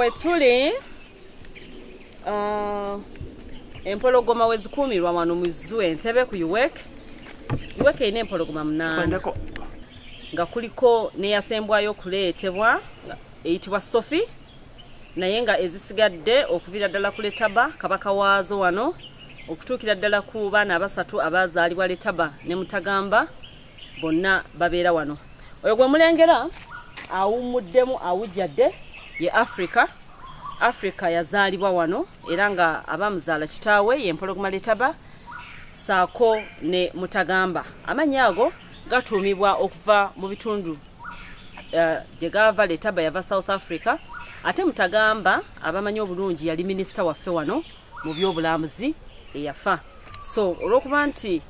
wetuli empologoma wezikuumirwa wano mu zoo Entebbe ku UWEC. UWEC erina empologoma 8 nga kuliko neyasembwayo okuleetebwa eyitibwa Sophie, naye nga ezisigadde okuviira ddala ku Letaba kabaka waazo wano okutuukira ddala ku baana abasatu abazaalibwa Letaba ne Mutagamba bonna babeera wano. Oyo gwe mulengera awumuddemu awujjadde ye Africa yazaalibwa wano era nga abamuzaala kitaawe ye mpologoma Letaba saako ne Mutagamba. Amannya ago gatuumibwa okuva mu bitundu gye gava. Letaba yava South Africa ate Mutagamba abamanyi obulungi yali minisita waffe wano mu by'obulamuzi eyafa. So olw'okuba nti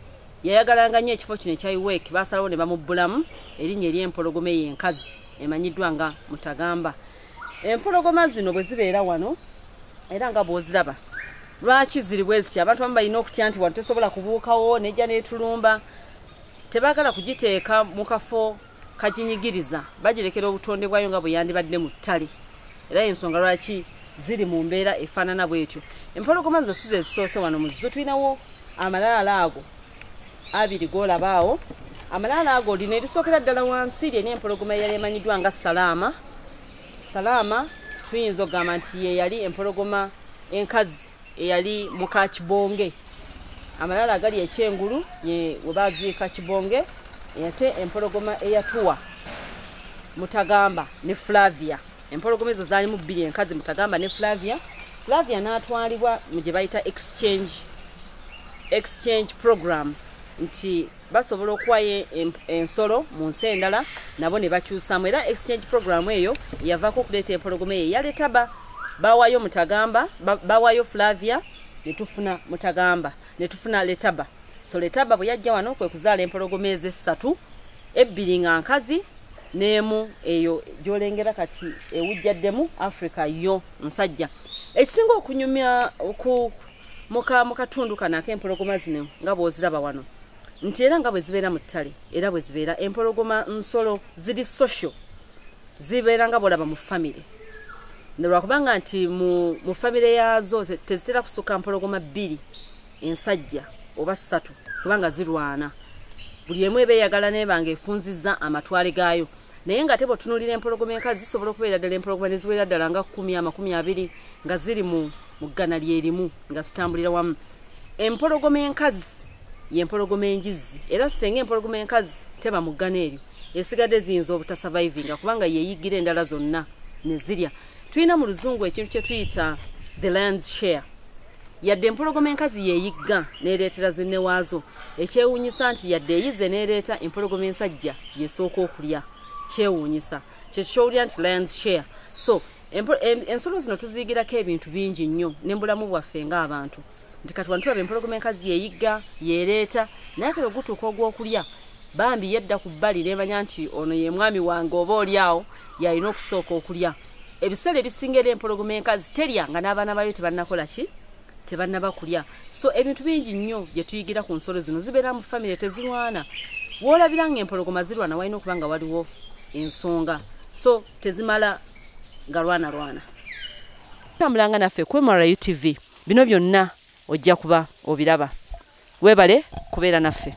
yayagalanga nnyo ekifo kino ekya UWEC basalawo ne bamubbulamu erinnya ery'empologoma y'enkazi emanyiddwa nga Mutagamba. Empologoma zino bwe zibeera wano era nga bw'oziraba lwaki ziri bwe ziti abantu abamu balina okutya nti wano tesobola kubuukawo nejja n'etulumba. Tebaagala kugiteeka mu kafo kaginyigiriza, bagirekera obutonde bwayo nga bwe yandibadde mu ttale. Era ensonga lwaki ziri mu mbeera efaanana bw'etyo. Empologoma zino si ze zisoose wano mu zo. Tulinawo amalaala ago 2 g'olabaawo. Amalaala ago lino erisookera ddala wansi lye n'empologoma eyali emanyiddwa nga Salaama tuyinza okugamba nti ye yali empologoma enkazi eyali muka Kibonge. Amalaala agali ekyengulu ye webaziika Kibonge. Ate empologoma eyatuwa Mutagamba ne Flavia. Empologoma ezo zaalimu 2 enkazi, Mutagamba ne Flavia. Flavia n'atwalibwa mu gye bayita exchange program nti basobola okuwayo ensolo mu nsi endala nabo ne bakyusamu. Era exchange program eyo yavaako okuleeta empologoma eyo eya Letaba. Bawaayo Mutagamba, bawaayo Flavia ne tufuna Mutagamba ne tufuna Letaba. So Letaba bwe yajja wano kwe kuzaala empologoma ezo 3, 2 nga nkazi n'emu eyo gy'olengera kati ewujjaddemu Africa yo nsajja. Ekisinga okunyumya mu katundu kano ak'empologoma zino nga bw'oziraba wano nti era nga bwe zibeera mu ttale era bwe zibeera empologoma nsolo ziri social, zibeera nga bw'olaba mu famire. Lwakubanga nti mu famire yaazo tezitera kusukka mpologoma 2 ensajja oba 3 kubanga zirwana. Buli emu ebeeyagala n'eba ng'efunzizza amatwale gaayo. Naye nga tebo tunulira empologoma enkazi zisobola okubeera ddala empologoma ne zibeera ddala nga 10, 20 nga ziri mu ggana lyerimu nga zitambulira wamu. Empologoma enkazi y'empologoma enjizi era senga empologoma enkazi teba mu ggana eryo esigadde ziyinza obutasurvivinga kubanga yeeyigira endala zonna ne zirya. Tulina mu luzungu ekintu kye tuyita the lion's share. Yadde empologoma enkazi yeeyigga n'ereetera zinne waazo, ekyewuunyisa nti yadde eyize n'ereeta empologoma ensajja yesooka okulya. Kyewuunyisa kyekyo ky'owulira nti lion's share. So ensolo zino tuziyigirako ebintu bingi nnyo n'embulamu bwaffe ng'abantu nti kati wano tulaba empologoma enkazi yeeyigga yeereeta naye ate bwe gutuuka ogw'okulya bambi yedda ku bbali n'emanya nti ono ye mwami wange oba oli awo yalina okusooka okulya. Ebiseera ebisinga era empologoma enkazi terya nga n'abaana bayo tebannakola ki, tebannaba kulya. So ebintu bingi nnyo bye tuyigira ku nsolo zino zibeera mu famire tezirwana. W'olabira ng'empologoma zirwana walina okuba nga waliwo ensonga, so tezimala galwana. Tambulanga naffe ku MRU TV, bino byonna ojja kuba obiraba. Weebale kubeera naffe.